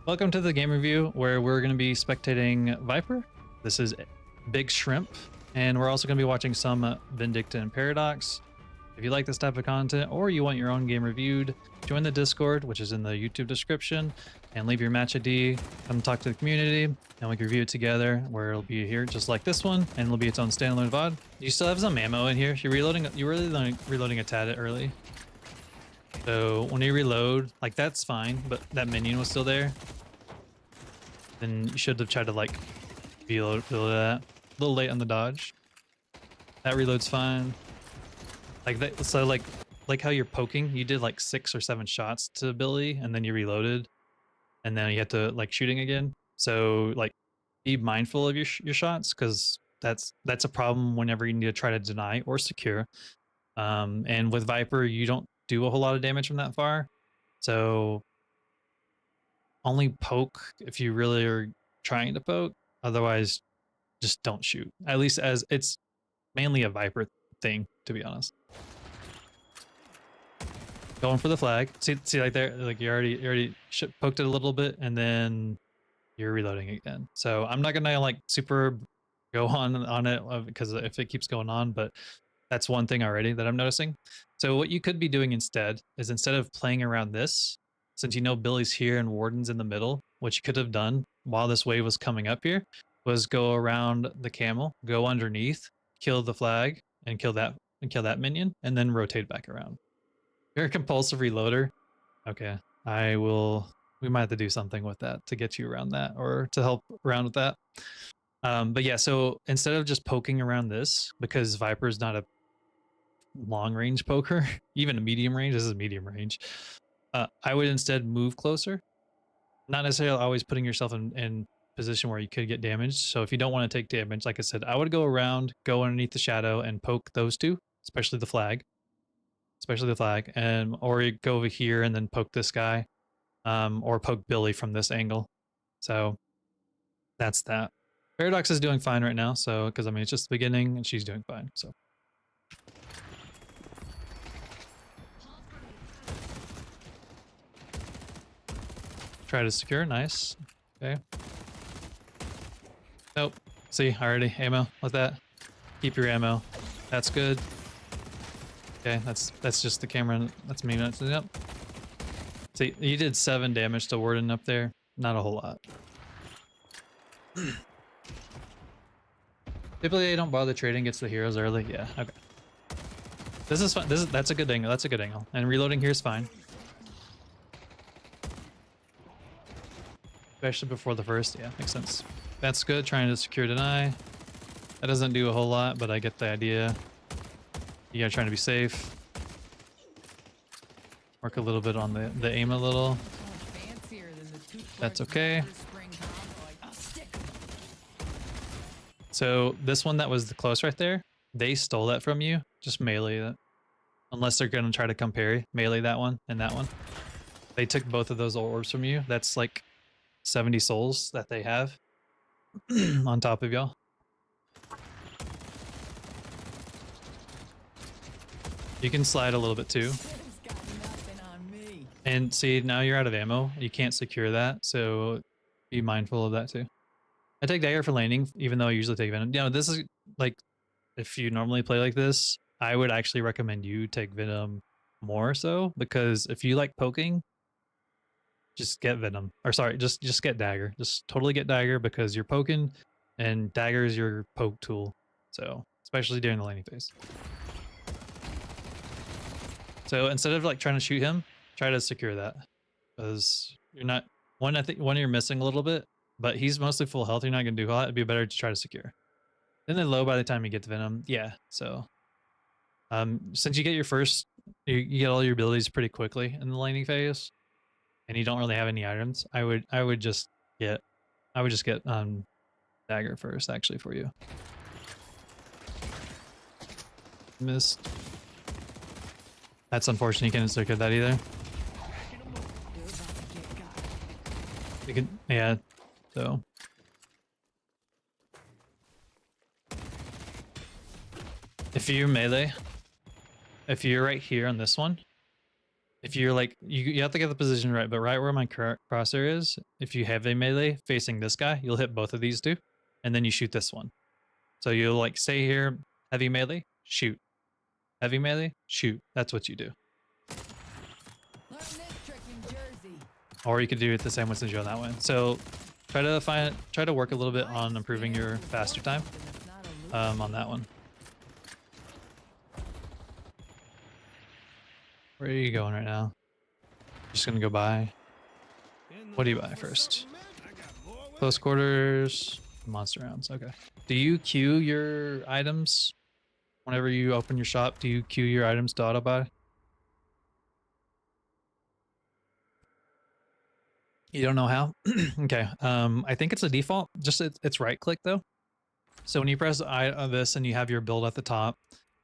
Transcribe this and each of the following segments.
Welcome to the game review where we're going to be spectating Vyper. This is Big Shrimp, and we're also going to be watching some Vindicta and Paradox. If you like this type of content or you want your own game reviewed, join the Discord, which is in the YouTube description, and leave your match ID. Come talk to the community, and we can review it together, where it'll be here just like this one, and it'll be its own standalone VOD. You still have some ammo in here. You're reloading. You're really reloading a tad early. So when you reload, like that's fine, but that minion was still there. Then you should have tried to like reload that. A little late on the dodge. That reload's fine. Like that, so like how you're poking, you did like 6 or 7 shots to ability, and then you reloaded, and then you had to like shooting again. So like be mindful of your shots, because that's a problem whenever you need to try to deny or secure. And with Vyper, you don't do a whole lot of damage from that far, so only poke if you really are trying to poke. Otherwise, just don't shoot. At least as it's mainly a Vyper thing, to be honest. Going for the flag. See, like there, like you already poked it a little bit, and then you're reloading again. So I'm not gonna like super go on it because if it keeps going on, but that's one thing already that I'm noticing. So what you could be doing instead is, instead of playing around this, since you know Billy's here and Warden's in the middle, what you could have done while this wave was coming up here was go around the camel, go underneath, kill the flag, and kill that minion, and then rotate back around. You're a compulsive reloader. Okay, we might have to do something with that to get you around that, or to help around with that. But yeah, so instead of just poking around this, because Vyper's not a long range poker, even a medium range, this is medium range, I would instead move closer. Not necessarily always putting yourself in position where you could get damaged. So if you don't want to take damage, like I said, I would go around, go underneath the shadow and poke those two, especially the flag, and or you go over here and then poke this guy, or poke Billy from this angle. So that's that. Paradox is doing fine right now, so because I mean it's just the beginning and she's doing fine. So try to secure, nice. Okay. Nope. See, already ammo with that. Keep your ammo. That's good. Okay, that's just the camera. That's me. Yep. See, you did 7 damage to Warden up there. Not a whole lot. Typically, I don't bother trading. Gets the heroes early. Yeah. Okay. This is fine. That's a good angle. That's a good angle. And reloading here is fine. Especially before the first. Yeah, makes sense. That's good. Trying to secure deny. That doesn't do a whole lot, but I get the idea. You gotta try to be safe. Work a little bit on the aim a little. That's okay. So this one that was the close right there, they stole that from you. Just melee that. Unless they're gonna try to come parry. Melee that one and that one. They took both of those orbs from you. That's like 70 souls that they have on top of y'all. You can slide a little bit too. And see, now you're out of ammo. You can't secure that, so be mindful of that too. I take dagger for laning, even though I usually take venom. You know, this is like, if you normally play like this, I would actually recommend you take venom more so, because if you like poking, just get venom. Or sorry, just get dagger. Just totally get dagger, because you're poking and dagger is your poke tool. So, especially during the laning phase. So instead of like trying to shoot him, try to secure that, because you're not I think you're missing a little bit, but he's mostly full health. You're not gonna do a lot. It'd be better to try to secure. Then they're low by the time you get to venom. Yeah. So, since you get your first, you get all your abilities pretty quickly in the laning phase, and you don't really have any items. I would just get dagger first actually for you. Missed. That's unfortunate. You can't secure that either. You can, yeah. So if you're melee, if you're right here on this one, if you're like, you have to get the position right, but right where my crosshair is, if you have a melee facing this guy, you'll hit both of these two, and then you shoot this one. So you'll like stay here, heavy melee, shoot. Heavy melee, shoot. That's what you do. Or you could do it the same way as you on that one. So try to work a little bit on improving your faster time on that one. Where are you going right now? Just gonna go by. What do you buy first? Close quarters, monster rounds. Okay. Do you queue your items whenever you open your shop? Do you queue your items to auto buy? You don't know how? Okay. I think it's a default. Just it's right click though. So when you press this and you have your build at the top,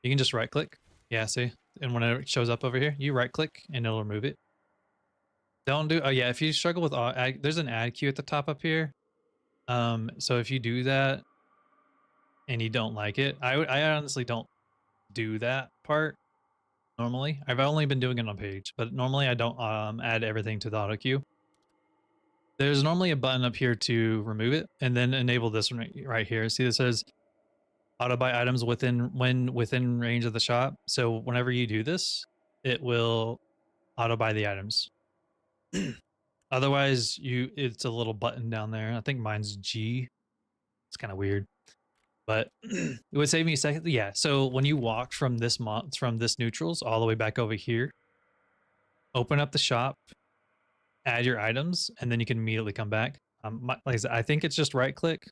you can just right click. Yeah, see? And when it shows up over here, you right click and it'll remove it. Don't do, oh yeah, if you struggle with, there's an add queue at the top up here. So if you do that and you don't like it, I honestly don't do that part normally. I've only been doing it on page, but normally I don't add everything to the auto queue. There's normally a button up here to remove it and then enable this one right here. See, this says auto buy items within range of the shop. So whenever you do this, it will auto buy the items. Otherwise, it's a little button down there. I think mine's G. It's kind of weird, but it would save me a second. Yeah. So when you walk from this neutrals all the way back over here, open up the shop, add your items, and then you can immediately come back. Like I said, I think it's just right click,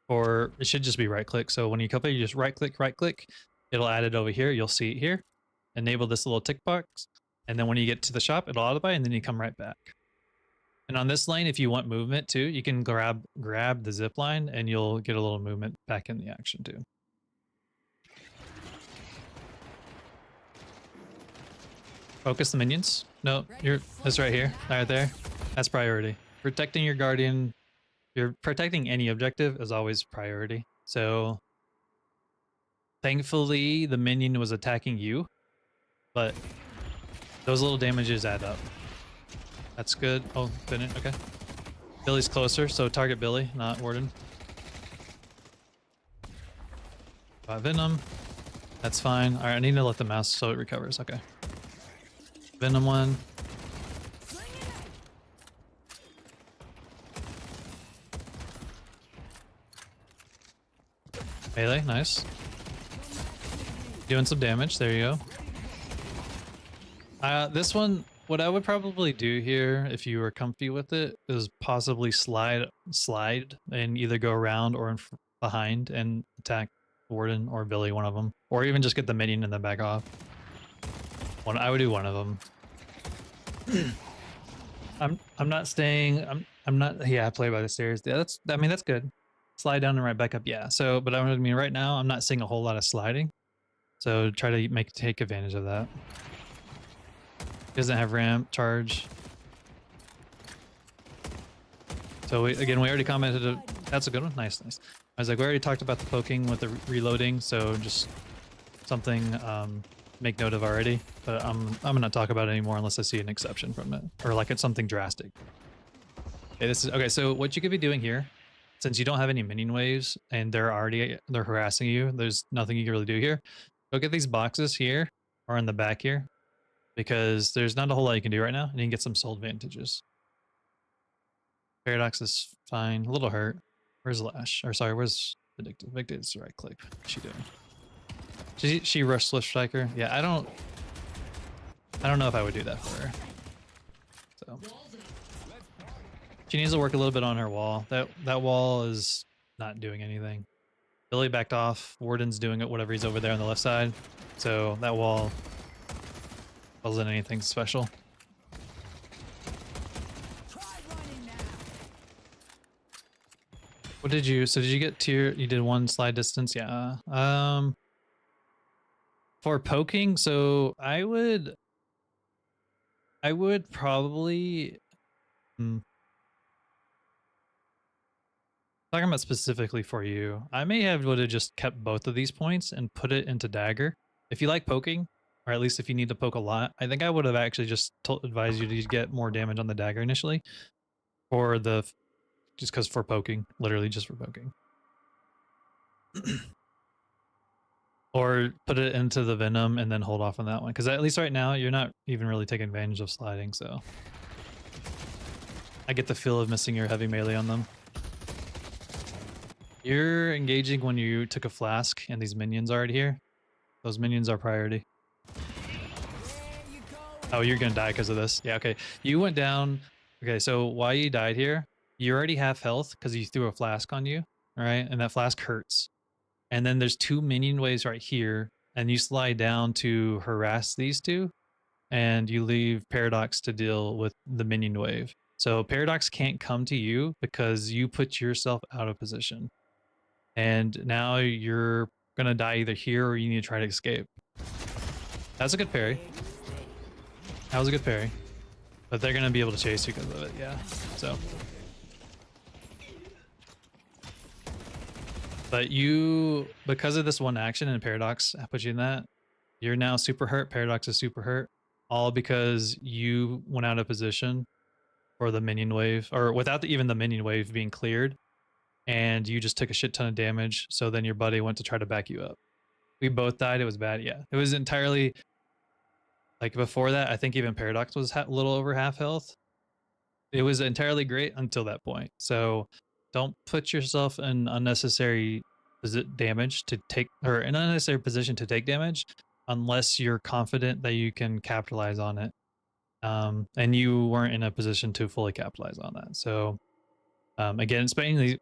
or it should just be right click. So when you come here, you just right click. It'll add it over here. You'll see it here. Enable this little tick box, and then when you get to the shop, it'll auto buy, and then you come right back. And on this lane, if you want movement too, you can grab the zip line and you'll get a little movement back in the action too. Focus the minions. No, that's right here, right there. That's priority. Protecting your guardian, you're protecting any objective is always priority. So thankfully the minion was attacking you, but those little damages add up. That's good. Oh, didn't. Okay. Billy's closer, so target Billy, not Warden. Venom. That's fine. All right, I need to let the mouse so it recovers. Okay. Venom one. Melee, nice. Doing some damage. There you go. This one. What I would probably do here, if you were comfy with it, is possibly slide and either go around or behind and attack Warden or Billy, one of them, or even just get the minion and then back off. I would do one of them. I'm not staying. I'm not. Yeah, play by the stairs. Yeah, I mean that's good. Slide down and right back up. Yeah. So, but I mean right now I'm not seeing a whole lot of sliding, so try to take advantage of that. Doesn't have ramp charge. So we already commented. That's a good one. Nice. I was like, we already talked about the poking with the reloading, so just something make note of already. But I'm gonna talk about it anymore unless I see an exception from it or like it's something drastic. Okay, okay. So what you could be doing here, since you don't have any minion waves and they're harassing you, there's nothing you can really do here. Go get these boxes here or in the back here, because there's not a whole lot you can do right now, and you can get some soul advantages. Paradox is fine. A little hurt. Where's Lash? Or sorry, where's Vindictive? Vindictive's right click. What's she doing? She rushed Swift Striker. Yeah, I don't know if I would do that for her. So she needs to work a little bit on her wall. That wall is not doing anything. Billy backed off. Warden's doing it, whatever he's over there on the left side. So that wall wasn't anything special. What did you, so did you get tier, you did one slide distance? Yeah. For poking, so I would probably, talking about specifically for you, I may have would have just kept both of these points and put it into dagger. If you like poking, or at least if you need to poke a lot. I think I would have actually just advised you to get more damage on the dagger initially, for the just because for poking, literally just for poking. Or put it into the venom and then hold off on that one, because at least right now you're not even really taking advantage of sliding. So I get the feel of missing your heavy melee on them. You're engaging when you took a flask and these minions are already here. Those minions are priority. Oh, you're gonna die because of this. Yeah, okay. You went down. Okay, so why you died here, you already have health because you threw a flask on you, all right? And that flask hurts. And then there's 2 minion waves right here, and you slide down to harass these 2, and you leave Paradox to deal with the minion wave. So Paradox can't come to you because you put yourself out of position. And now you're gonna die either here or you need to try to escape. That's a good parry. That was a good parry. But they're gonna be able to chase you because of it, yeah. So. But you, because of this one action and Paradox put you in that, you're now super hurt. Paradox is super hurt. All because you went out of position for the minion wave, or without even the minion wave being cleared, and you just took a shit ton of damage. So then your buddy went to try to back you up. We both died. It was bad. Yeah, it was entirely like before that. I think even Paradox was a little over half health. It was entirely great until that point. So don't put yourself in unnecessary damage to take, or an unnecessary position to take damage, unless you're confident that you can capitalize on it. And you weren't in a position to fully capitalize on that. So again, especially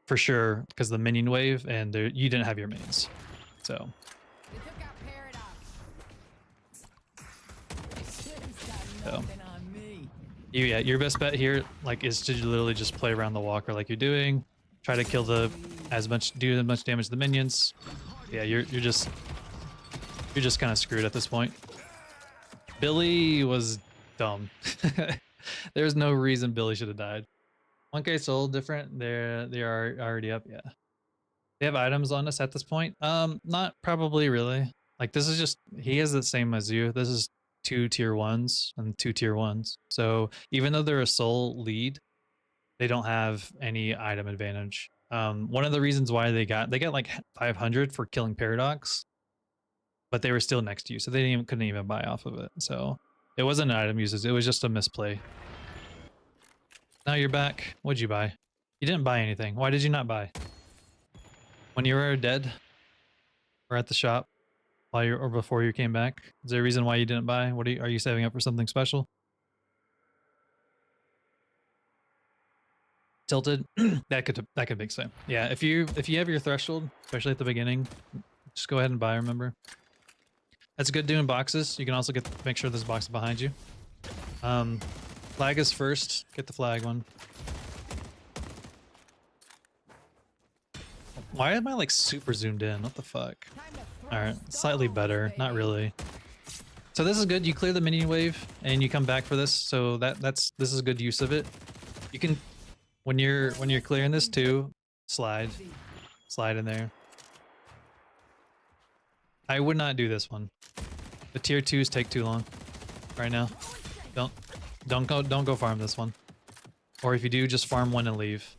for sure because the minion wave, and you didn't have your minions. So yeah, your best bet here is to literally just play around the walker like you're doing. Try to kill do as much damage to the minions. Yeah, you're just kind of screwed at this point. Billy was dumb. There's no reason Billy should have died. 1K soul different. They are already up. Yeah, they have items on us at this point. Not probably really. Like this is just, he has the same as you. This is 2 tier 1s and 2 tier 1s. So even though they're a soul lead, they don't have any item advantage. One of the reasons why they got like 500 for killing Paradox, but they were still next to you, so they couldn't even buy off of it. So it wasn't an item usage, it was just a misplay. Now you're back. What'd you buy? You didn't buy anything. Why did you not buy? When you were dead or at the shop while or before you came back? Is there a reason why you didn't buy? What are you saving up for something special? Tilted. that could make sense. Yeah, if you have your threshold, especially at the beginning, just go ahead and buy, remember. That's good doing boxes. You can also make sure this box is behind you. Flag is first. Get the flag one. Why am I like super zoomed in? What the fuck? Alright, slightly better. Not really. So this is good. You clear the minion wave and you come back for this. So this is a good use of it. You can, when you're clearing this too, slide in there. I would not do this one. The tier 2s take too long right now. Don't go farm this one. Or if you do, just farm one and leave.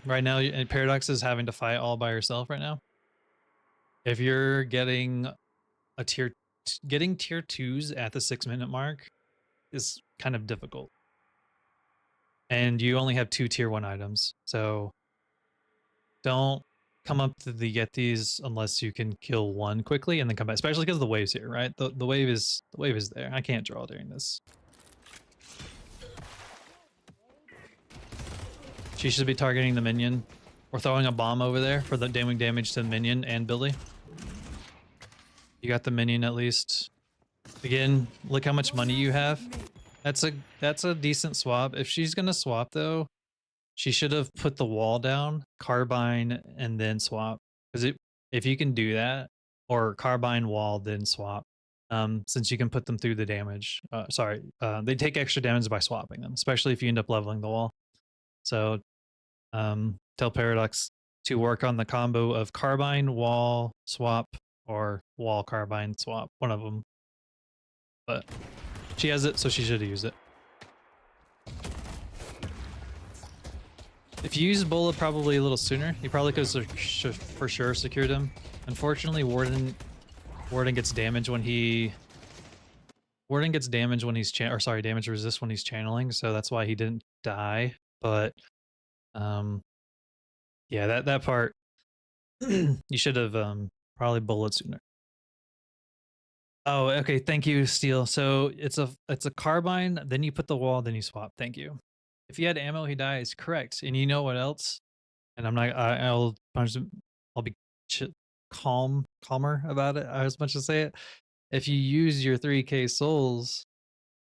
Right now, Paradox is having to fight all by herself right now. If you're getting tier 2s at the 6-minute mark is kind of difficult. And you only have 2 tier 1 items. So don't come up to the Yetis unless you can kill one quickly and then come back, especially because the wave's here, right? The wave is there. I can't draw during this. She should be targeting the minion or throwing a bomb over there for the doing damage to the minion and Billy. You got the minion at least. Again, look how much money you have. That's a decent swap. If she's gonna swap though, she should have put the wall down, carbine, and then swap. Because if you can do that, or carbine wall then swap, since you can put them through the damage. They take extra damage by swapping them, especially if you end up leveling the wall. So tell Paradox to work on the combo of carbine, wall, swap, or wall carbine swap, one of them. But she has it, so she should use it. If you use Bola probably a little sooner, you probably could have for sure secured him. Unfortunately, Warden gets damage when he damage resist when he's channeling, so that's why he didn't die. But yeah, that part you should have probably bullet sooner. Oh, okay, thank you, Steel. So it's a carbine, then you put the wall, then you swap. Thank you. If he had ammo, he dies. Correct. And you know what else? And I'm not. I'll punch him. I'll be calmer about it. I was much to say it. If you use your 3K souls,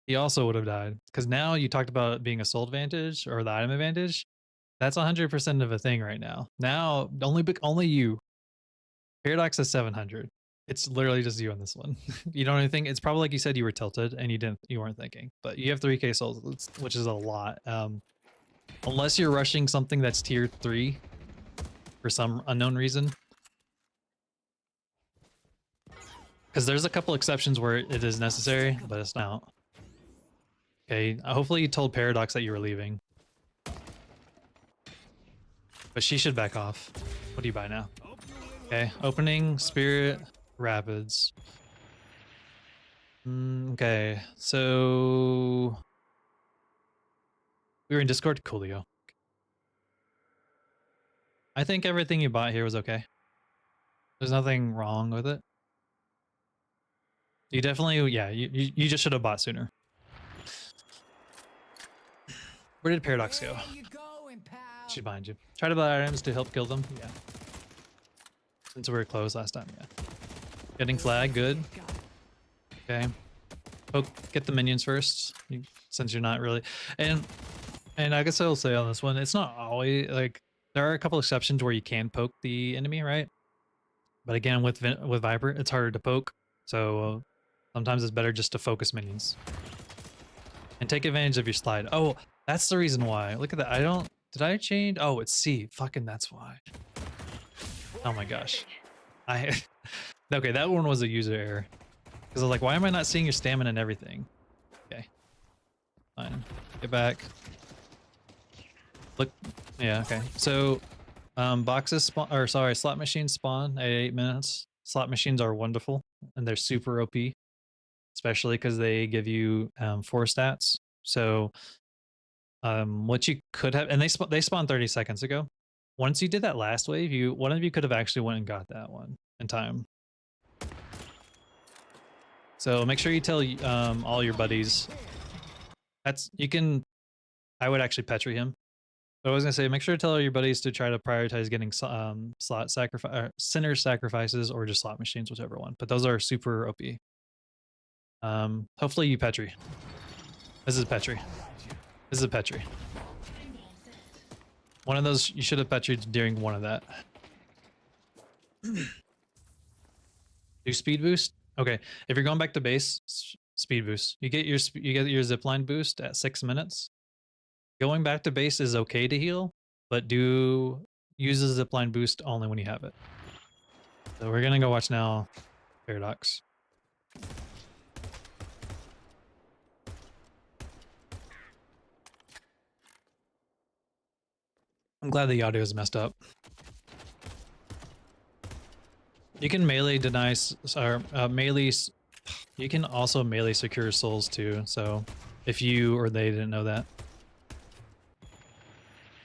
he also would have died. Because now you talked about it being a soul advantage or the item advantage. That's 100% of a thing right now. Now only you. Paradox is 700. It's literally just you on this one. You don't even think it's probably like you said you were tilted and you weren't thinking. But you have 3K souls, which is a lot. Unless you're rushing something that's tier 3 for some unknown reason. Because there's a couple exceptions where it is necessary, but it's not. Okay, hopefully you told Paradox that you were leaving. But she should back off. What do you buy now? Okay, opening, Spirit, Rapids. Okay, so... we were in Discord? Coolio. I think everything you bought here was okay. There's nothing wrong with it. You definitely, yeah, you just should have bought sooner. Where did Paradox go? She's behind you. Try to buy items to help kill them. Yeah. Since we were closed last time, yeah. Getting flag, good. Okay. Get the minions first, since you're not really. And I guess I'll say on this one, it's not always like there are a couple exceptions where you can poke the enemy, right? But again, with Vyper, it's harder to poke. So sometimes it's better just to focus minions and take advantage of your slide. Oh, that's the reason why. Look at that. Did I change? Oh, it's C. Fucking that's why. Oh my gosh. Okay, that one was a user error. Because I was like, why am I not seeing your stamina and everything? Okay. Fine. Get back. Look. Yeah, okay. So, boxes spawn, or sorry, slot machines spawn at 8 minutes. Slot machines are wonderful, and they're super OP. Especially because they give you 4 stats. So, what you could have, and they spawned 30 seconds ago. Once you did that last wave, one of you could have actually went and got that one in time. So make sure you tell all your buddies. I would actually Petri him. But I was gonna say, make sure to tell all your buddies to try to prioritize getting slot sacrifice, center sacrifices, or just slot machines, whichever one. But those are super OP. Hopefully you Petri. This is Petri. This is a Petri. One of those you should have Petried during one of that. Do speed boost? Okay, if you're going back to base, speed boost. You get your zipline boost at 6 minutes. Going back to base is okay to heal, but use the zipline boost only when you have it. So we're gonna go watch now Paradox. I'm glad the audio is messed up. You can melee deny, or melee. You can also melee secure souls too. So, if you or they didn't know that,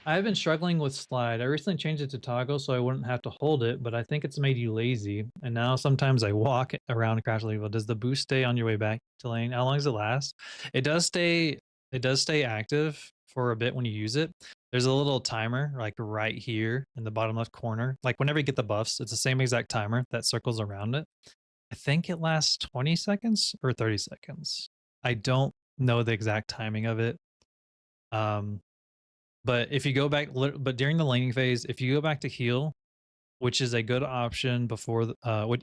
I've been struggling with slide. I recently changed it to toggle so I wouldn't have to hold it, but I think it's made you lazy. And now sometimes I walk around crash level. Does the boost stay on your way back to lane? How long does it last? It does stay. It does stay active for a bit when you use it. There's a little timer like right here in the bottom left corner. Like whenever you get the buffs, it's the same exact timer that circles around it. I think it lasts 20 seconds or 30 seconds. I don't know the exact timing of it. But if you go back, but during the laning phase, if you go back to heal, which is a good option before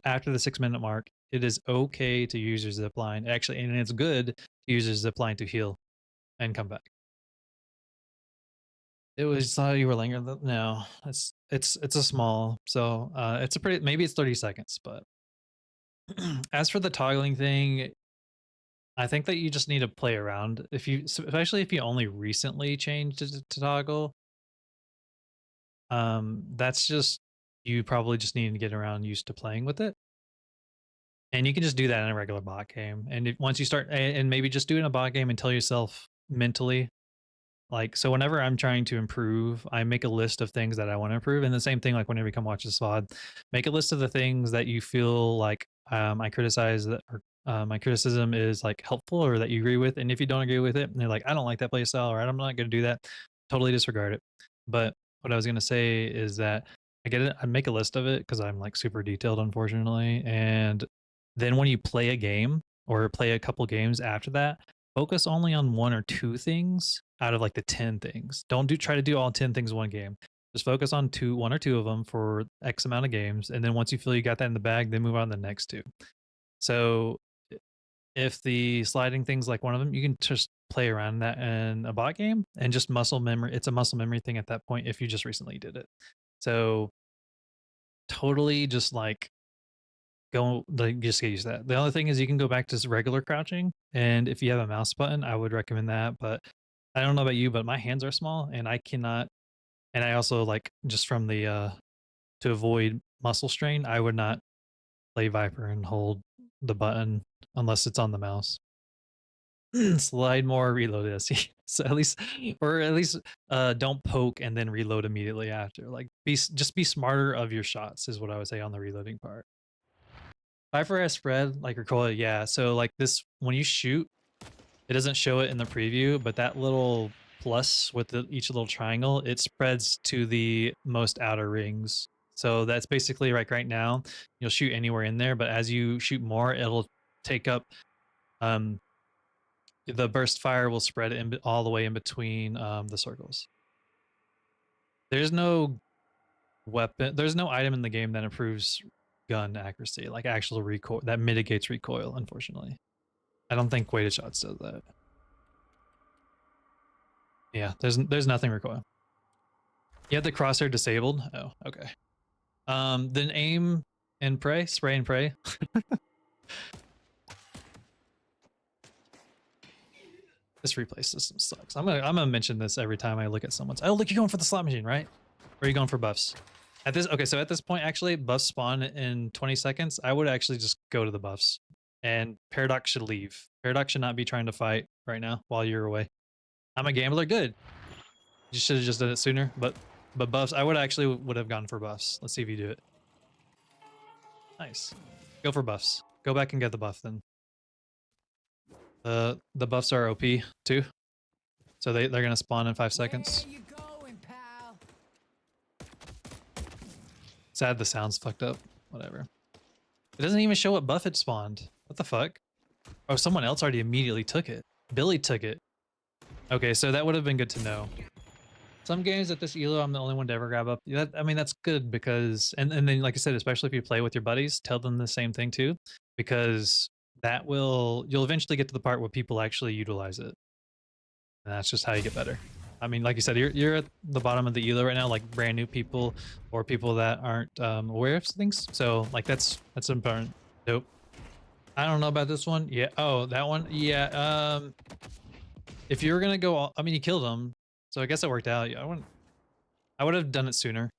after the 6 minute mark, it is okay to use your zipline. Actually, and it's good to use your zipline to heal and come back. It was thought you were lingering. No, it's a small. So it's a pretty. Maybe it's 30 seconds, but As for the toggling thing, I think that you just need to play around. If you, especially if you only recently changed it to toggle, that's just you probably just need to get around used to playing with it. And you can just do that in a regular bot game. And once you start, and maybe just do it in a bot game and tell yourself mentally, like, so whenever I'm trying to improve, I make a list of things that I want to improve. And the same thing, like whenever you come watch this VOD, make a list of the things that you feel like I criticize that, or my criticism is like helpful or that you agree with. And if you don't agree with it, and you're like, I don't like that play style, or I'm not going to do that, totally disregard it. But what I was going to say is that I get it. I make a list of it because I'm like super detailed, unfortunately. And then when you play a game or play a couple games after that, focus only on one or two things out of like the 10 things. Don't try to do all 10 things in one game. Just focus on one or two of them for X amount of games. And then once you feel you got that in the bag, then move on to the next two. So if the sliding thing's like one of them, you can just play around that in a bot game and just muscle memory. It's a muscle memory thing at that point if you just recently did it. So totally just like go, like, just get used to that. The other thing is you can go back to regular crouching, and if you have a mouse button, I would recommend that. But I don't know about you, but my hands are small and I cannot. And I also like just from the to avoid muscle strain, I would not play Viper and hold the button unless it's on the mouse. Slide more, reload this. So at least, or at least, don't poke and then reload immediately after. Like, just be smarter of your shots is what I would say on the reloading part. Vyper has spread like recoil, yeah. So like this, when you shoot, it doesn't show it in the preview, but that little plus with each little triangle, it spreads to the most outer rings. So that's basically like right now, you'll shoot anywhere in there, but as you shoot more, it'll take up, um, the burst fire will spread all the way in between the circles. There's no weapon, there's no item in the game that improves gun accuracy, like actual recoil, that mitigates recoil, unfortunately. I don't think weighted shots does that. Yeah, there's nothing recoil. You have the crosshair disabled? Oh, okay. Then aim and pray, spray and pray. This replay system sucks. I'm gonna mention this every time I look at someone's. Oh, look, you're going for the slot machine, right? Or are you going for buffs? At this, okay, so at this point, actually, buffs spawn in 20 seconds. I would actually just go to the buffs, and Paradox should leave. Paradox should not be trying to fight right now while you're away. I'm a gambler, good. You should have just done it sooner, but buffs, I would have gone for buffs. Let's see if you do it. Nice. Go for buffs. Go back and get the buff then. The buffs are OP too. So they're gonna spawn in 5 seconds. Where you going, pal? Sad the sound's fucked up. Whatever. It doesn't even show what buff it spawned. What the fuck? Oh, someone else already immediately took it. Billy took it. Okay, so that would have been good to know. Some games at this elo, I'm the only one to ever grab up. I mean, that's good because, and then like I said, especially if you play with your buddies, tell them the same thing too, because that will, you'll eventually get to the part where people actually utilize it. And that's just how you get better. I mean, like you said, you're at the bottom of the elo right now, like brand new people or people that aren't aware of things. So like that's important. Nope. I don't know about this one. Yeah. Oh, that one. Yeah. If you're gonna go, I mean, you killed him, so I guess it worked out. Yeah, I would have done it sooner.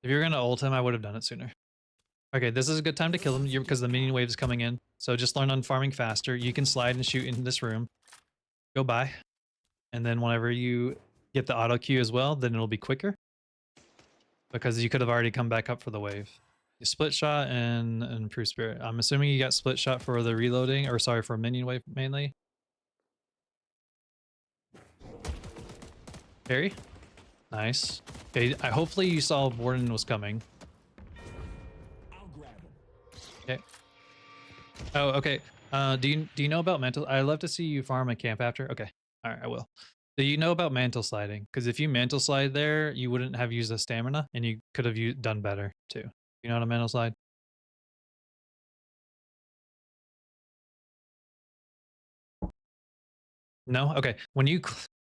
If you're gonna ult him, I would have done it sooner. Okay, this is a good time to kill him because the minion wave is coming in. So just learn on farming faster. You can slide and shoot in this room. Go by. And then whenever you get the auto queue as well, then it'll be quicker. Because you could have already come back up for the wave. You split shot and improve spirit. I'm assuming you got split shot for the reloading, or sorry, for minion wave mainly. Parry. Nice. Okay, hopefully you saw Warden was coming. Okay. Oh, okay. Do you know about mantle? I'd love to see you farm a camp after. Okay. All right, I will. Do you know about mantle sliding? Because if you mantle slide there, you wouldn't have used the stamina, and you could have done better too. You know how to mantle slide? No? Okay. When you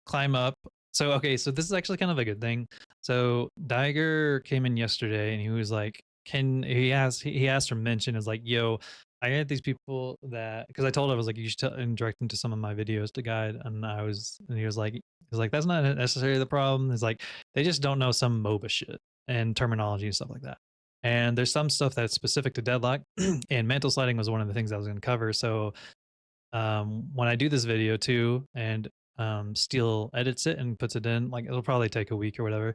climb up, so okay, so this is actually kind of a good thing. So Diger came in yesterday and he was like, he asked for mention is like, yo, I had these people that because I told him I was like, you should direct them to some of my videos to guide, and he was like, that's not necessarily the problem. It's like they just don't know some MOBA shit and terminology and stuff like that. And there's some stuff that's specific to Deadlock, and mantle sliding was one of the things I was going to cover. So when I do this video too, and Steel edits it and puts it in, like it'll probably take a week or whatever.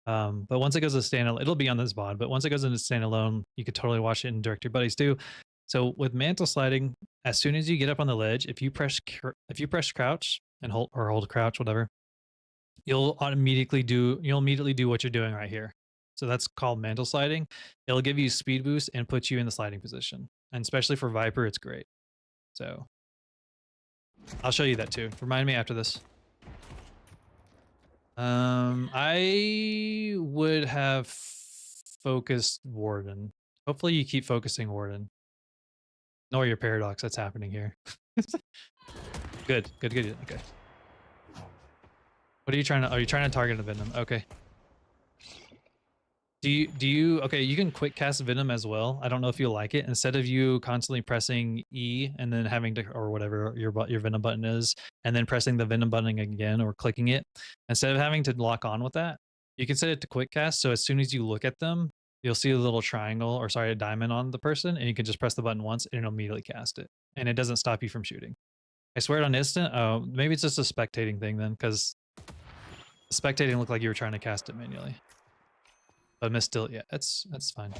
But once it goes to standalone, it'll be on this VOD. But once it goes into standalone, you could totally watch it and direct your buddies too. So with mantle sliding, as soon as you get up on the ledge, if you press crouch and hold crouch, whatever, you'll immediately do what you're doing right here. So that's called mantle sliding. It'll give you speed boost and put you in the sliding position. And especially for Vyper, it's great. So I'll show you that too. Remind me after this. I would have focused Warden. Hopefully you keep focusing Warden. Ignore your paradox that's happening here. Good. Okay. What are you trying to target a Venom? Okay. Do you okay, you can quick cast Venom as well. I don't know if you like it. Instead of you constantly pressing E and then having to, or whatever your Venom button is, and then pressing the Venom button again or clicking it, instead of having to lock on with that, you can set it to quick cast. So as soon as you look at them, you'll see a little triangle, or sorry, a diamond on the person, and you can just press the button once and it'll immediately cast it. And it doesn't stop you from shooting. I swear it on instant. Oh, maybe it's just a spectating thing then, because spectating looked like you were trying to cast it manually. But miss still, yeah, that's fine.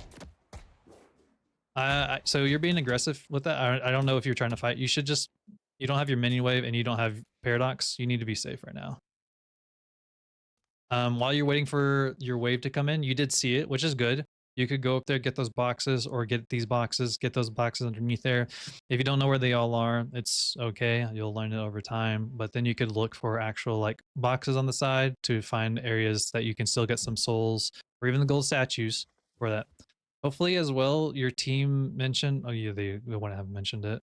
So you're being aggressive with that. I don't know if you're trying to fight. You should just, you don't have your minion wave and you don't have paradox. You need to be safe right now. While you're waiting for your wave to come in, you did see it, which is good. You could go up there, get those boxes, or get these boxes, get those boxes underneath there. If you don't know where they all are, it's okay. You'll learn it over time. But then you could look for actual like boxes on the side to find areas that you can still get some souls or even the gold statues for that. Hopefully as well, your team mentioned, oh yeah, they want to have mentioned it.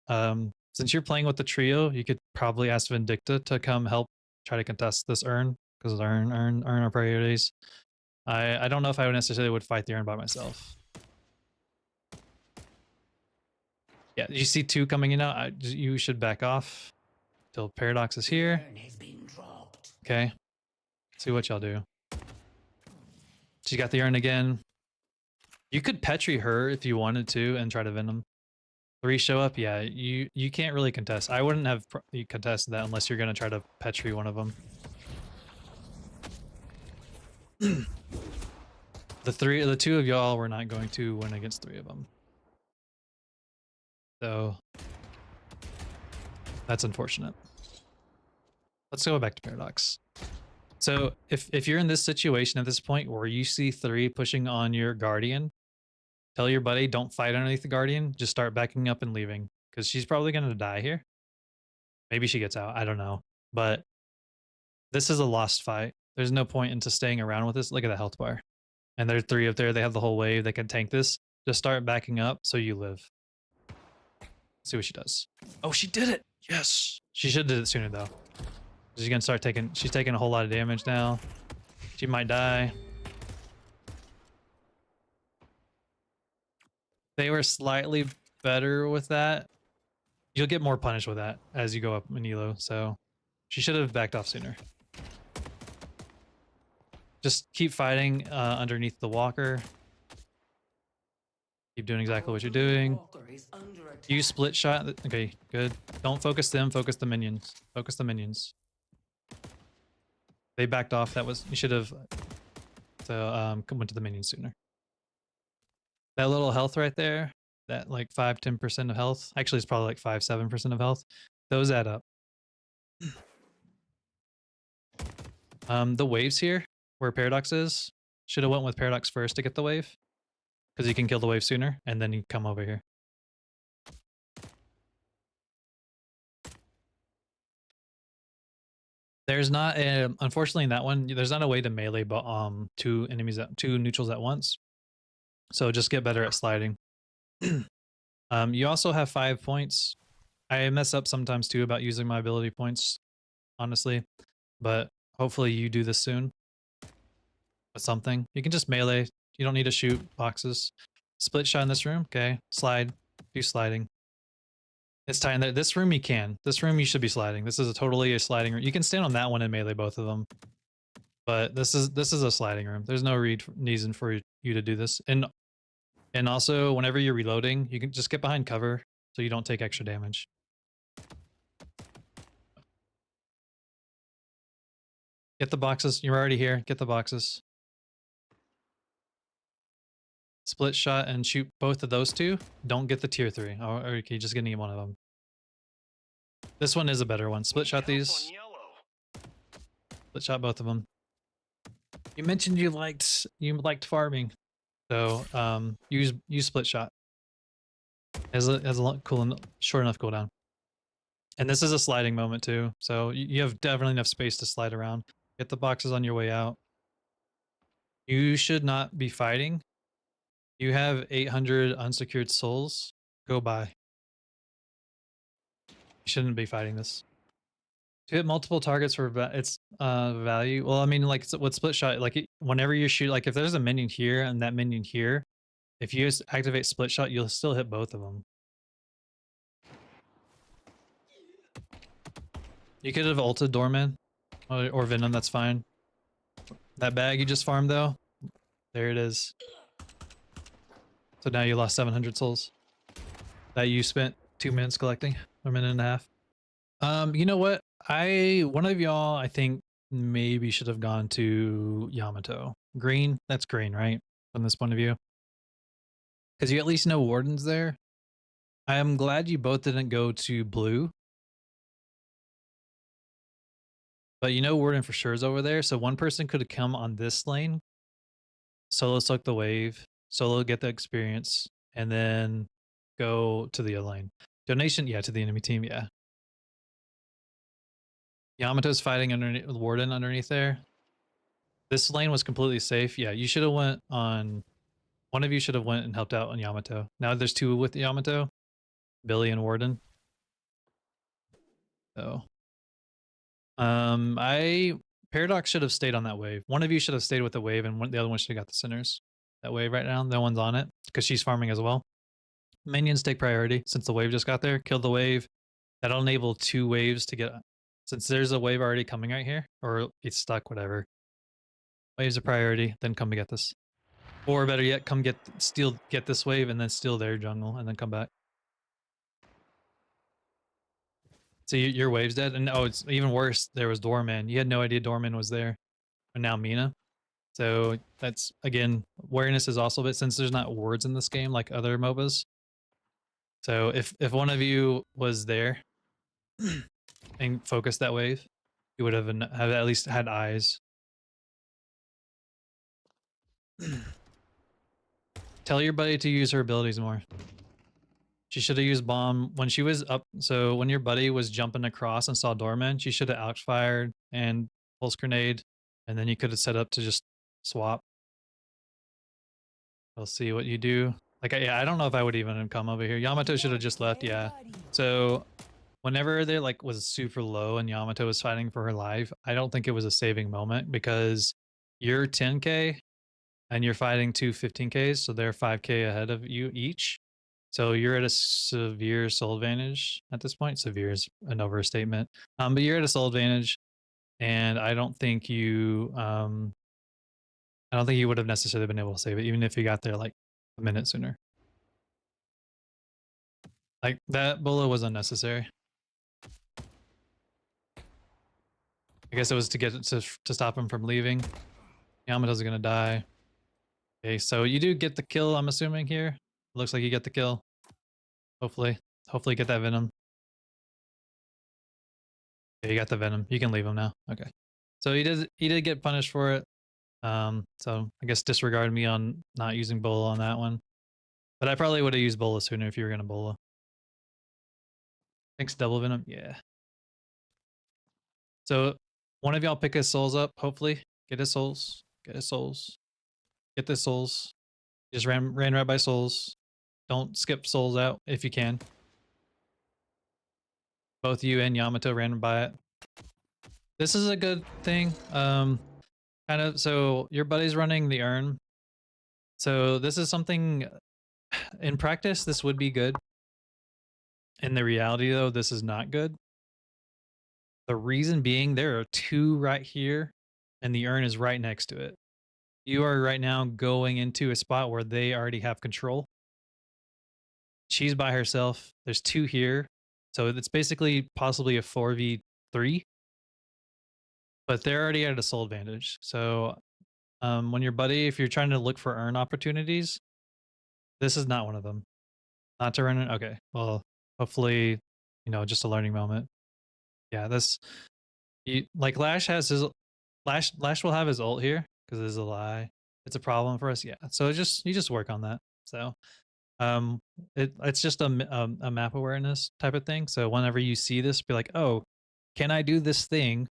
Since you're playing with the trio, you could probably ask Vindicta to come help try to contest this urn, because urn our priorities. I don't know if I would necessarily would fight the urn by myself. Yeah, you see two coming in now. You should back off till Paradox is here. Okay, see what y'all do. She got the urn again. You could Petri her if you wanted to and try to Venom. 3 show up. Yeah, you can't really contest. I wouldn't have contested that unless you're gonna try to Petri one of them. The 2 of y'all were not going to win against 3 of them. So that's unfortunate. Let's go back to Paradox. So if you're in this situation at this point where you see 3 pushing on your Guardian, tell your buddy, don't fight underneath the Guardian. Just start backing up and leaving, because she's probably going to die here. Maybe she gets out. I don't know. But this is a lost fight. There's no point into staying around with this. Look at the health bar. And there's 3 up there. They have the whole wave. They can tank this. Just start backing up so you live. See what she does. Oh, she did it. Yes. She should have did it sooner though. She's gonna start taking, she's taking a whole lot of damage now. She might die. They were slightly better with that. You'll get more punished with that as you go up in elo, so she should have backed off sooner. Just keep fighting underneath the walker. Keep doing exactly what you're doing. Use split shot. Okay, good. Don't focus them, focus the minions. Focus the minions. They backed off. That was, you should have went to the minions sooner. That little health right there, that like 5-10% of health. Actually, it's probably like 5-7% of health. Those add up. The waves here, where Paradox is, should have went with Paradox first to get the wave, because you can kill the wave sooner, and then you come over here. There's not a, unfortunately in that one, there's not a way to melee but 2 neutrals at once. So just get better at sliding. You also have 5 points. I mess up sometimes too about using my ability points, honestly, but hopefully you do this soon with something. You can just melee. You don't need to shoot boxes. Split shot in this room. Okay, slide. Do sliding. It's tight in there. This room you can. This room you should be sliding. This is totally a sliding room. You can stand on that one and melee both of them. But this is a sliding room. There's no reason for you to do this. And also, whenever you're reloading, you can just get behind cover so you don't take extra damage. Get the boxes. You're already here. Get the boxes. Split shot and shoot both of those two. Don't get the tier 3. Oh, okay, just getting one of them. This one is a better one. Split shot these. Split shot both of them. You mentioned you liked farming, so use split shot. Has a cool and short enough cooldown. And this is a sliding moment too, so you have definitely enough space to slide around. Get the boxes on your way out. You should not be fighting. You have 800 unsecured souls. Go buy. You shouldn't be fighting this. To hit multiple targets for its value. Well, I mean, like with split shot, like whenever you shoot, like if there's a minion here and that minion here, if you just activate split shot, you'll still hit both of them. You could have ulted Doorman or Venom. That's fine. That bag you just farmed though, there it is. So now you lost 700 souls that you spent 2 minutes collecting, or a minute and a half. You know what? One of y'all, I think maybe should have gone to Yamato. Green, that's green, right? From this point of view. Because you at least know Warden's there. I am glad you both didn't go to blue. But you know Warden for sure is over there, so one person could have come on this lane. Solo soak the wave, solo get the experience, and then go to the other lane. Donation, yeah, to the enemy team, yeah. Yamato's fighting underneath Warden underneath there. This lane was completely safe. Yeah, you should have went on. One of you should have went and helped out on Yamato. Now there's two with Yamato, Billy and Warden. So, Paradox should have stayed on that wave. One of you should have stayed with the wave, and the other one should have got the sinners. That wave right now, no one's on it because she's farming as well. Minions take priority since the wave just got there. Kill the wave. That'll enable 2 waves to get. Since there's a wave already coming right here, or it's stuck, whatever. Waves a priority, then come to get this. Or better yet, come get this wave and then steal their jungle and then come back. So your wave's dead, and oh, it's even worse. There was Doorman. You had no idea Doorman was there, and now Mina. So that's again, awareness is also a bit, since there's not words in this game like other MOBAs. So if one of you was there and focused that wave, you would have at least had eyes. Tell your buddy to use her abilities more. She should have used bomb when she was up. So when your buddy was jumping across and saw Doorman, she should have out fired and pulse grenade, and then you could have set up to just swap. We'll see what you do. Like, yeah, I don't know if I would even have come over here. Yamato should have just left. Yeah. So whenever they like was super low and Yamato was fighting for her life, I don't think it was a saving moment because you're 10k and you're fighting 2 15ks, so they're 5k ahead of you each. So you're at a severe soul advantage at this point. Severe is an overstatement. But you're at a soul advantage, and I don't think you would have necessarily been able to save it, even if you got there like a minute sooner. Like that bullet was unnecessary. I guess it was to get it to stop him from leaving. Yamato's gonna die. Okay, so you do get the kill, I'm assuming here. Looks like you get the kill. Hopefully get that venom. Okay, you got the venom. You can leave him now. Okay. So he did get punished for it. So I guess disregard me on not using Bola on that one. But I probably would have used Bola sooner if you were gonna Bola. Thanks, double venom. Yeah. So one of y'all pick his souls up, hopefully. Get his souls. Get his souls. Get the souls. Just ran right by souls. Don't skip souls out if you can. Both you and Yamato ran by it. This is a good thing. Kind of, so your buddy's running the urn. So this is something In practice, this would be good. In the reality, though, this is not good. The reason being, there are two right here, and the urn is right next to it. You are right now going into a spot where they already have control. She's by herself. There's two here. So it's basically possibly a 4v3, but they're already at a soul advantage. So when your buddy, if you're trying to look for urn opportunities, this is not one of them. Not to run it. Okay. Well, hopefully, just a learning moment. Yeah, this like Lash has his Lash will have his ult here because there's a lie. It's a problem for us. Yeah. So you just work on that. So um it's just a map awareness type of thing. So whenever you see this, be like, oh, can I do this thing?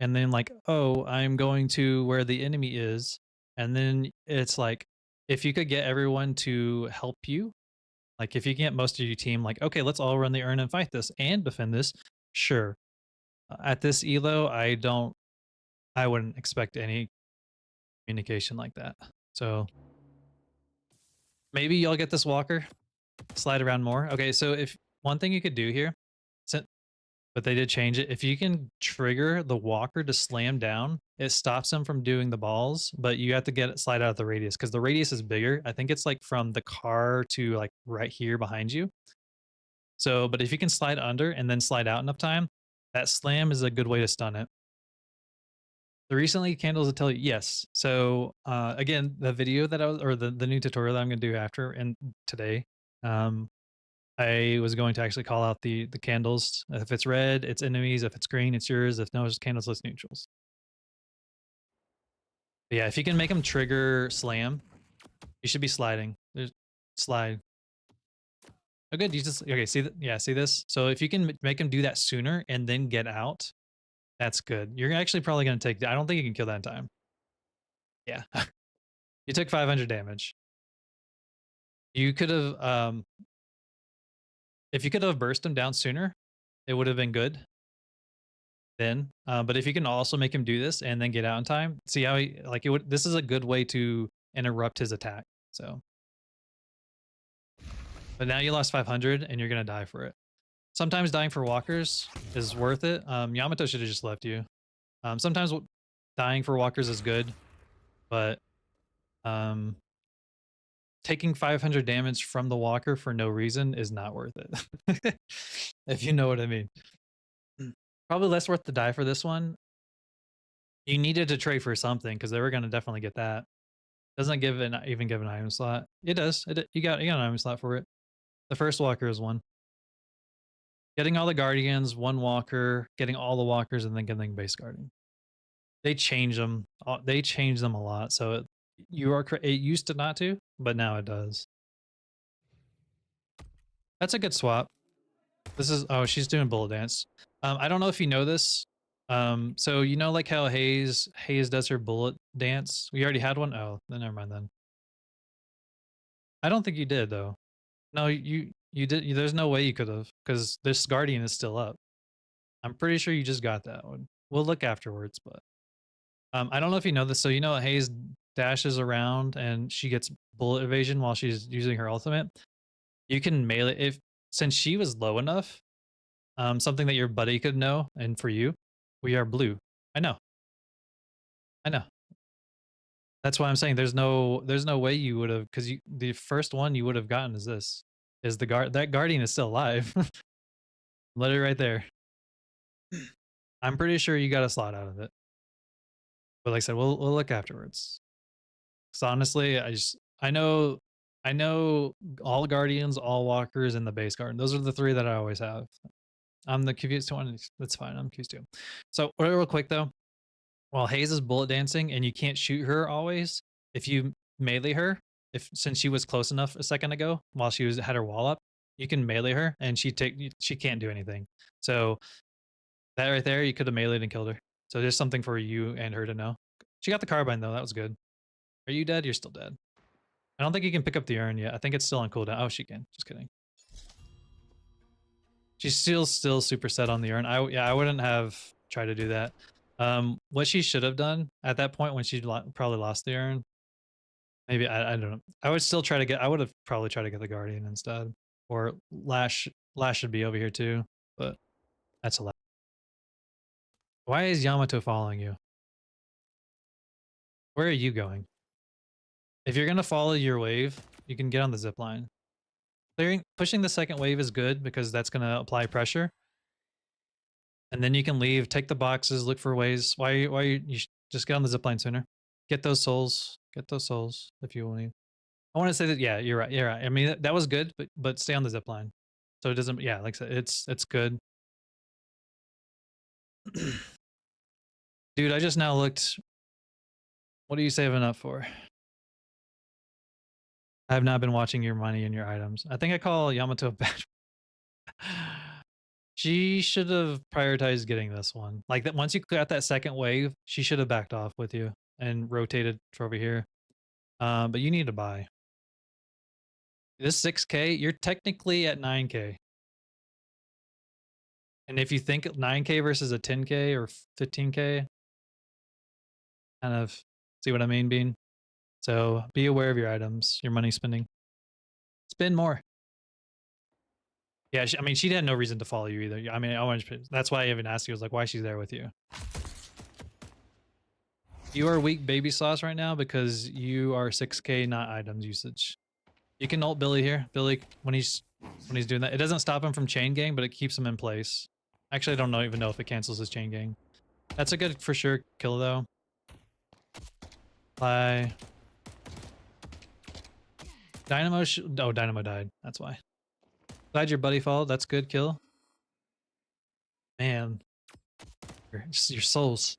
And then like, oh, I'm going to where the enemy is. And then it's like, if you could get everyone to help you, like if you get most of your team, like, okay, let's all run the urn and fight this and defend this. Sure. At this elo, I wouldn't expect any communication like that. So maybe y'all get this walker, slide around more. Okay, so if one thing you could do here, but they did change it. If you can trigger the walker to slam down, it stops him from doing the balls, but you have to get it slide out of the radius because the radius is bigger. I think it's like from the car to like right here behind you. So, but if you can slide under and then slide out enough time, that slam is a good way to stun it. The recently candles will tell you yes. So again, the video that I was, or the new tutorial that I'm gonna do after and today, I was going to actually call out the candles. If it's red, it's enemies. If it's green, it's yours. If no, it's candles, it's neutrals. But yeah, if you can make them trigger slam, you should be sliding. There's slide. Oh, good. You just okay. See that? Yeah, see this. So if you can make them do that sooner and then get out, that's good. You're actually probably going to take. I don't think you can kill that in time. Yeah, you took 500 damage. You could have, if you could have burst him down sooner, it would have been good. Then, but if you can also make him do this and then get out in time, see how he like it would. This is a good way to interrupt his attack. So, but now you lost 500 and you're gonna die for it. Sometimes dying for walkers is worth it. Yamato should have just left you. Sometimes dying for walkers is good, but taking 500 damage from the walker for no reason is not worth it. If you know what I mean. Probably less worth to die for this one. You needed to trade for something because they were going to definitely get that. Doesn't give even give an item slot. It does. You got an item slot for it. The first walker is one. Getting all the guardians, one walker, getting all the walkers, and then getting base guardian. They change them. They change them a lot. So it used to not to, but now it does. That's a good swap. This is she's doing bullet dance. I don't know if you know this. So you know like how Hayes does her bullet dance? We already had one? Oh, then never mind then. I don't think you did though. No, you did. There's no way you could have because this guardian is still up. I'm pretty sure you just got that one. We'll look afterwards, but I don't know if you know this. So you know Hayes dashes around and she gets bullet evasion while she's using her ultimate. You can melee if since she was low enough. Something that your buddy could know, and for you, we are blue. I know. I know. That's why I'm saying there's no way you would have because the first one you would have gotten is this is the guard that guardian is still alive. Let it right there. I'm pretty sure you got a slot out of it. But like I said, we'll look afterwards. So honestly, I know all guardians, all walkers, and the base guard. Those are the three that I always have. I'm the confused one. That's fine. I'm confused too. So real quick though, while Hayes is bullet dancing and you can't shoot her always, if you melee her, since she was close enough a second ago while she had her wall up, you can melee her and she can't do anything. So that right there, you could have meleeed and killed her. So there's something for you and her to know. She got the carbine though. That was good. Are you dead? You're still dead. I don't think you can pick up the urn yet. I think it's still on cooldown. Oh, she can. Just kidding. She's still super set on the urn. I wouldn't have tried to do that. What she should have done at that point when she probably lost the urn Maybe I don't know. I would still try to get. I would have probably tried to get the Guardian instead, or Lash. Lash should be over here too, but that's a lot. Why is Yamato following you? Where are you going? If you're gonna follow your wave, you can get on the zip line. Pushing the second wave is good because that's gonna apply pressure, and then you can leave, take the boxes, look for ways. Just get on the zip line sooner. Get those souls. Get those souls if you want. I want to say that yeah, you're right. You're right. I mean that was good, but stay on the zip line, so it doesn't. Yeah, like I said, it's good. Dude, I just now looked. What are you saving up for? I have not been watching your money and your items. I think I call Yamato bad. She should have prioritized getting this one. Like that once you got that second wave, she should have backed off with you and rotated for over here. But you need to buy. This 6K, you're technically at 9K. And if you think 9K versus a 10K or 15K, kind of see what I mean, Bean? So be aware of your items, your money spending. Spend more. Yeah, I mean, she had no reason to follow you either. I mean, that's why I even asked you, I was like, why she's there with you. You are weak baby sauce right now because you are 6K, not items usage. You can ult Billy here. Billy, when he's doing that, it doesn't stop him from chain gang, but it keeps him in place. Actually, I don't even know if it cancels his chain gang. That's a good for sure kill though. Fly. Dynamo. Oh, Dynamo died. That's why. Glad your buddy followed. That's good kill. Man, your souls.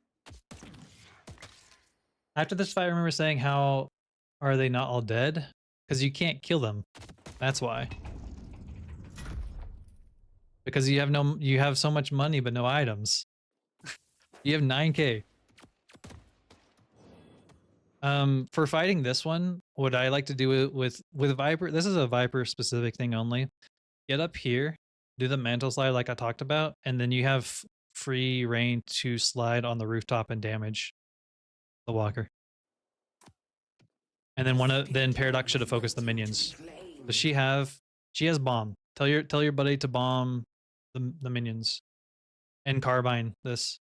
After this fight, I remember saying, how are they not all dead? Because you can't kill them. That's why. Because you have so much money but no items. You have 9K. For fighting this one, what I like to do with Vyper, this is a Vyper specific thing only. Get up here, do the mantle slide like I talked about, and then you have free reign to slide on the rooftop and damage the walker. And then then Paradox should have focused the minions. Does she have? She has bomb. Tell your buddy to bomb the minions, and carbine this.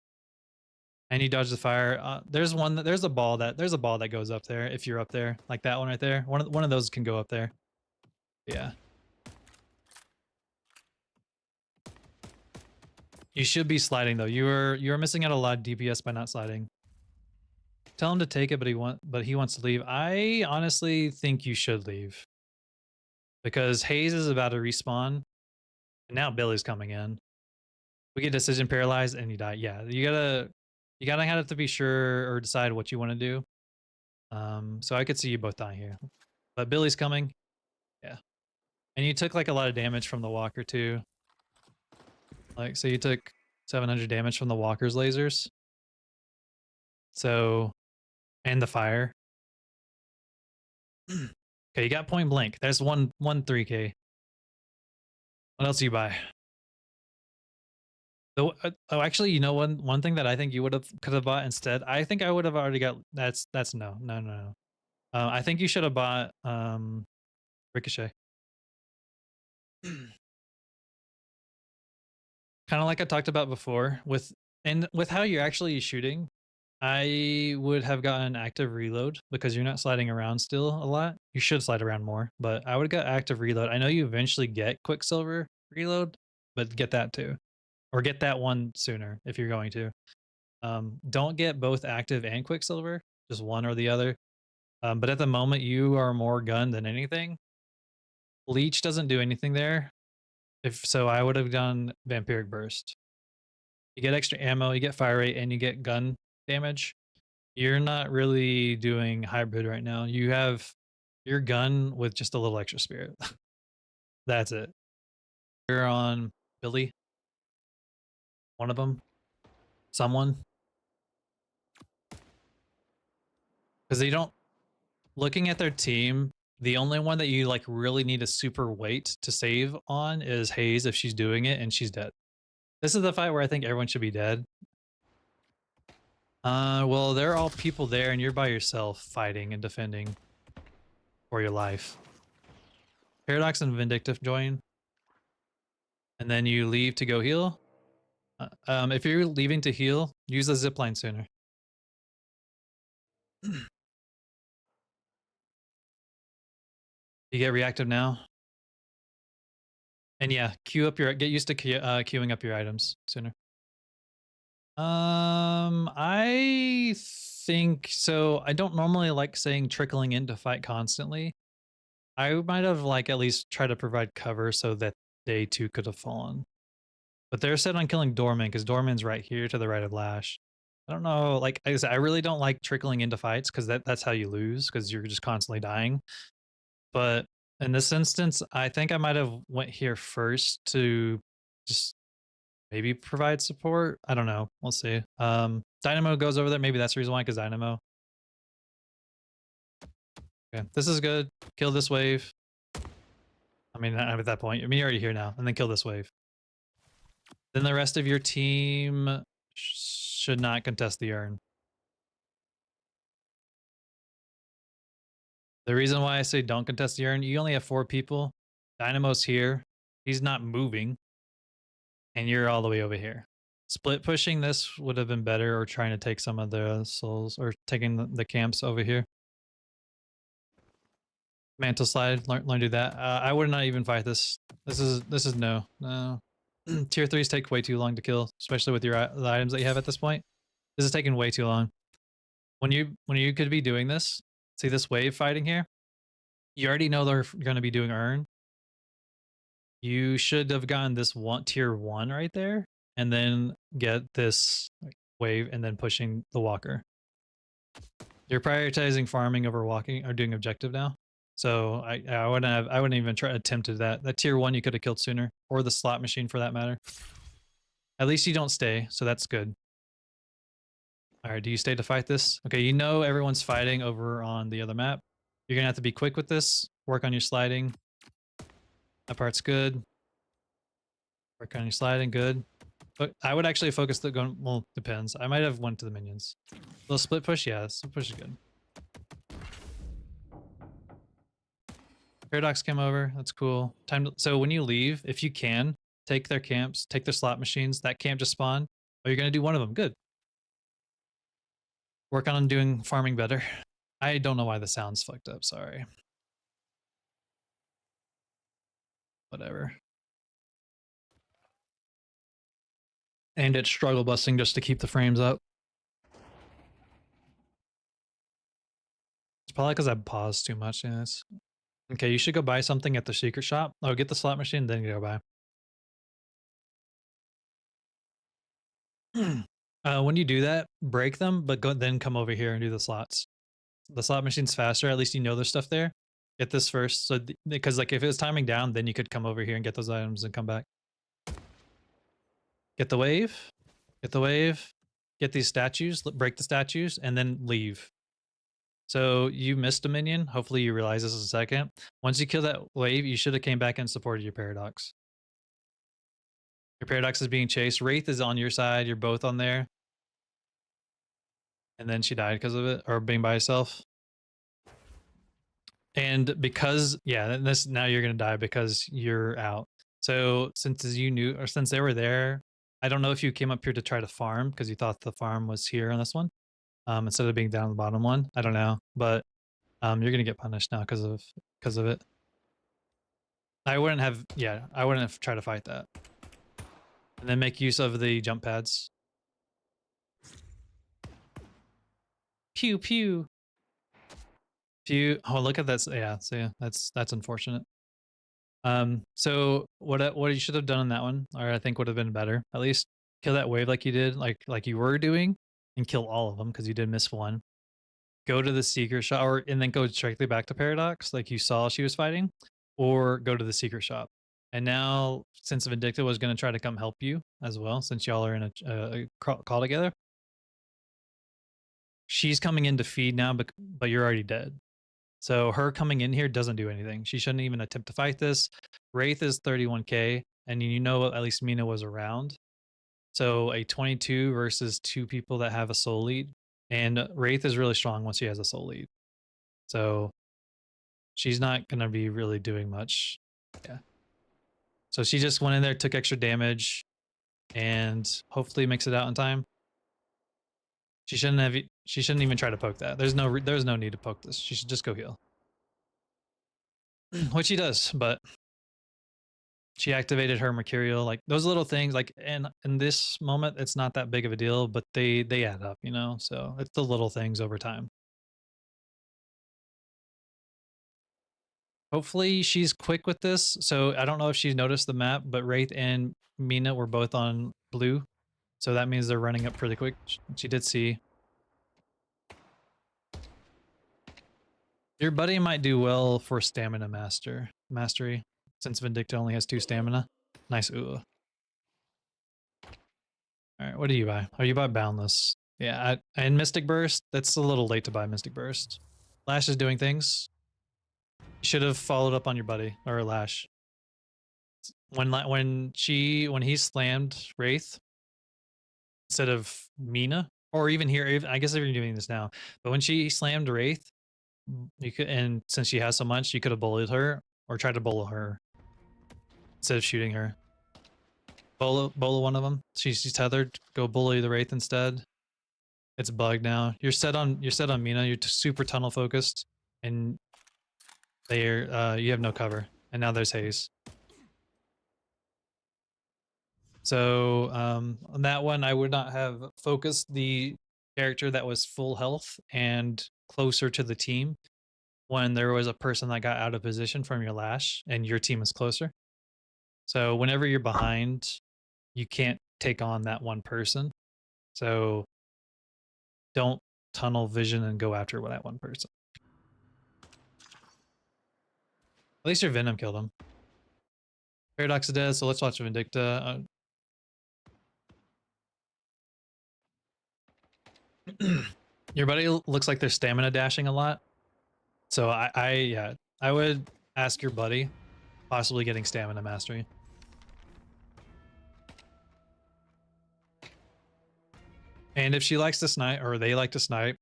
And you dodge the fire. There's a ball that goes up there if you're up there, like that one right there. One of those can go up there. Yeah. You should be sliding though. You're missing out a lot of DPS by not sliding. Tell him to take it, but he wants to leave. I honestly think you should leave. Because Hayes is about to respawn. And now Billy's coming in. We get decision paralyzed and you die. Yeah, you gotta have to be sure or decide what you want to do. So I could see you both dying here. But Billy's coming. Yeah. And you took like a lot of damage from the walker too. Like, so you took 700 damage from the walker's lasers. So, and the fire. Okay, you got point blank. There's one 3K. What else do you buy? Oh, actually, you know, one thing that I think you could have bought instead. I think I would have already got. That's no. I think you should have bought Ricochet. Kind of like I talked about before with how you're actually shooting. I would have gotten active reload because you're not sliding around still a lot. You should slide around more, but I would have got active reload. I know you eventually get Quicksilver reload, but get that too. Or get that one sooner if you're going to. Don't get both active and Quicksilver, just one or the other. But at the moment, you are more gun than anything. Leech doesn't do anything there. If so, I would have done Vampiric Burst. You get extra ammo, you get fire rate, and you get gun damage. You're not really doing hybrid right now. You have your gun with just a little extra spirit. That's it. You're on Billy. One of them. Someone. Because they don't... Looking at their team, the only one that you like really need a super weight to save on is Hayes if she's doing it and she's dead. This is the fight where I think everyone should be dead. Well, there are all people there and you're by yourself fighting and defending. for your life. Paradox and Vindictive join. And then you leave to go heal. If you're leaving to heal, use the zipline sooner. You get reactive now. And yeah, get used to queuing up your items sooner. I think so. I don't normally like saying trickling in to fight constantly. I might have like at least tried to provide cover so that they too could have fallen. But they're set on killing Dorman because Dorman's right here to the right of Lash. I don't know, like I said, I really don't like trickling into fights because that's how you lose because you're just constantly dying. But in this instance, I think I might have went here first to just maybe provide support. I don't know. We'll see. Dynamo goes over there. Maybe that's the reason why, because Dynamo. Okay, this is good. Kill this wave. I mean, at that point, I mean, you're already here now. And then kill this wave. Then the rest of your team should not contest the urn. The reason why I say don't contest the urn, you only have 4 people. Dynamo's here. He's not moving. And you're all the way over here. Split pushing this would have been better, or trying to take some of the souls, or taking the camps over here. Mantle slide, learn to do that. I would not even fight this. This is no. Tier 3s take way too long to kill, especially with the items that you have at this point. This is taking way too long. When you could be doing this, see this wave fighting here? You already know they're going to be doing urn. You should have gotten this tier 1 right there, and then get this wave, and then pushing the walker. You're prioritizing farming over walking or doing objective now. So I wouldn't even try to attempt that. That tier 1 you could have killed sooner, or the slot machine for that matter. At least you don't stay, so that's good. All right, do you stay to fight this? Okay, you know everyone's fighting over on the other map. You're gonna have to be quick with this. Work on your sliding. That part's good. Work on your sliding, good. But I would actually focus the gun. Well, depends. I might have went to the minions. Little split push, yeah, split push is good. Paradox came over. That's cool. So when you leave, if you can, take their camps, take their slot machines. That camp just spawned. Oh, you're gonna do one of them. Good. Work on doing farming better. I don't know why the sound's fucked up. Sorry. Whatever. And it's struggle busting just to keep the frames up. It's probably because I paused too much. Yes. Okay, you should go buy something at the secret shop. Oh, get the slot machine, then go buy. When you do that, break them, but then come over here and do the slots. The slot machine's faster. At least you know there's stuff there. Get this first, so because like if it was timing down, then you could come over here and get those items and come back. Get the wave. Get the wave. Get these statues. Break the statues, and then leave. So you missed a minion. Hopefully you realize this in a second. Once you kill that wave, you should have came back and supported your Paradox. Your Paradox is being chased. Wraith is on your side. You're both on there. And then she died because of it, or being by herself. And because, yeah, now you're going to die because you're out. So since you knew, or since they were there, I don't know if you came up here to try to farm because you thought the farm was here on this one. Instead of being down the bottom one. I don't know, but you're gonna get punished now because of it. I wouldn't have tried to fight that. And then make use of the jump pads. Pew pew. Pew. Oh, look at that. Yeah, so yeah, that's unfortunate. So what you should have done on that one, or I think would have been better, at least kill that wave like you did, like you were doing, and kill all of them because you did miss one. Go to the secret shop, and then go directly back to Paradox like you saw she was fighting, or go to the secret shop. And now, since Vindicta was going to try to come help you as well, since y'all are in a call together, she's coming in to feed now, but you're already dead. So her coming in here doesn't do anything. She shouldn't even attempt to fight this. Wraith is 31k, and you know at least Mina was around. So a 22 versus 2 people that have a soul lead. And Wraith is really strong once she has a soul lead. So She's not gonna be really doing much. Yeah. So she just went in there, took extra damage, and hopefully makes it out in time. She shouldn't have. She shouldn't even try to poke that. There's no need to poke this. She should just go heal, which she does. But she activated her mercurial. Like those little things. Like in this moment, it's not that big of a deal, but they add up, you know. So it's the little things over time. Hopefully she's quick with this. So I don't know if she's noticed the map, but Wraith and Mina were both on blue. So that means they're running up pretty quick. She did see. Your buddy might do well for stamina mastery, since Vindicta only has 2 stamina. Nice, ooh. Alright, what do you buy? Oh, you buy Boundless. Yeah, and Mystic Burst, that's a little late to buy Mystic Burst. Lash is doing things. You should have followed up on your buddy, or Lash. When he slammed Wraith, instead of Mina, or even here, I guess if you're doing this now, but when she slammed Wraith, you could, and since she has so much, you could have bullied her or tried to bully her instead of shooting her. Bolo one of them. She's tethered. Go bully the Wraith instead. It's bugged now. You're set on Mina. You're super tunnel focused, and they're you have no cover. And now there's Haze. So on that one, I would not have focused the character that was full health and closer to the team when there was a person that got out of position from your Lash and your team is closer. So whenever you're behind, you can't take on that one person. So don't tunnel vision and go after that one person. At least your Venom killed him. Paradox is dead, so let's watch Vindicta. Your buddy looks like they're stamina dashing a lot. So I would ask your buddy, possibly getting stamina mastery. And if she likes to snipe, or they like to snipe,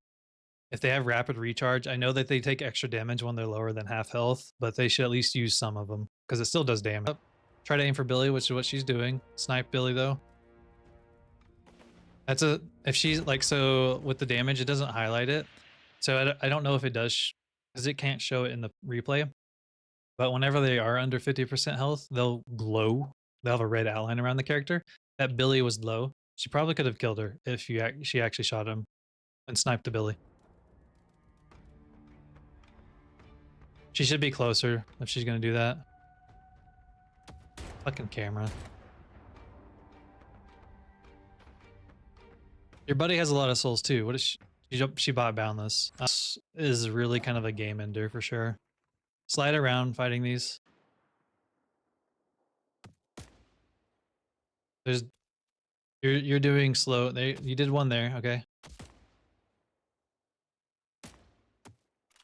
if they have rapid recharge, I know that they take extra damage when they're lower than half health, but they should at least use some of them, because it still does damage. Try to aim for Billy, which is what she's doing. Snipe Billy, though. That's if she's like, so with the damage, it doesn't highlight it. So I don't know if it does, because it can't show it in the replay. But whenever they are under 50% health, they'll glow. They'll have a red outline around the character. That Billy was low. She probably could have killed her if she actually shot him and sniped the Billy. She should be closer if she's gonna do that. Fucking camera. Your buddy has a lot of souls too. What is she bought Boundless. This is really kind of a game ender for sure. Slide around fighting these. There's you're doing slow. You did one there, okay.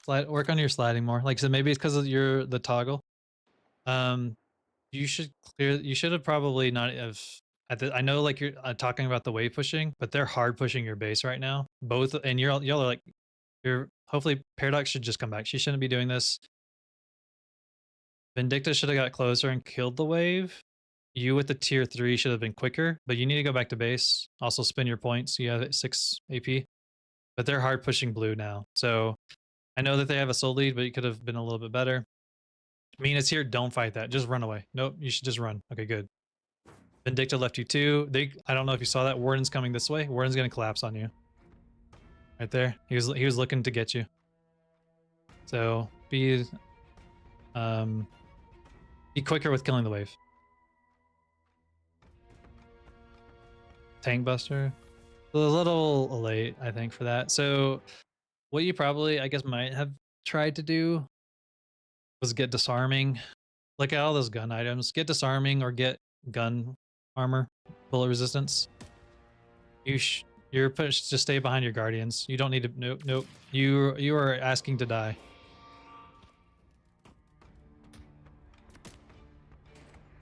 Work on your sliding more. Like, so maybe it's because of the toggle. You should have probably not have I know like you're talking about the wave pushing, but they're hard pushing your base right now. Both, and y'all are like, hopefully Paradox should just come back. She shouldn't be doing this. Vindicta should have got closer and killed the wave. You with the tier 3 should have been quicker, but you need to go back to base. Also spin your points. You have 6 AP. But they're hard pushing blue now. So I know that they have a soul lead, but you could have been a little bit better. Mina's here. Don't fight that. Just run away. Nope, you should just run. Okay, good. Vindicta left you 2. I don't know if you saw that. Warden's coming this way. Warden's gonna collapse on you. Right there. He was looking to get you. So be quicker with killing the wave. Tank Buster. A little late, I think, for that. So what you probably, I guess, might have tried to do was get disarming. Look at all those gun items. Get disarming or get gun armor, bullet resistance. You're pushed to stay behind your guardians. You don't need to. Nope. You are asking to die.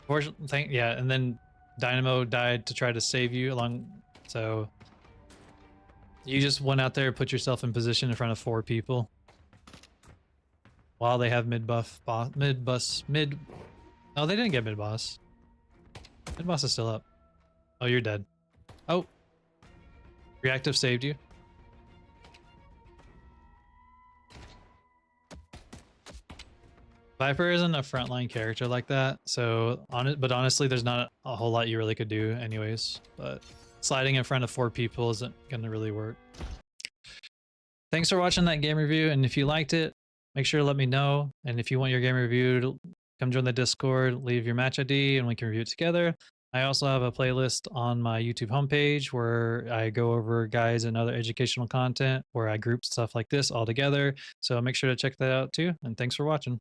Yeah, and then Dynamo died to try to save you along. So you just went out there, put yourself in position in front of 4 people. while they have mid buff, mid bus, mid. Oh, they didn't get mid boss. Mid boss is still up. Oh, you're dead. Oh, reactive saved you. Vyper isn't a frontline character like that, so but honestly, there's not a whole lot you really could do anyways. But sliding in front of 4 people isn't gonna really work. Thanks for watching that game review, and if you liked it, make sure to let me know. And if you want your game reviewed, come join the Discord, leave your match ID, and we can review it together. I also have a playlist on my YouTube homepage where I go over guides and other educational content where I group stuff like this all together. So make sure to check that out too. And thanks for watching.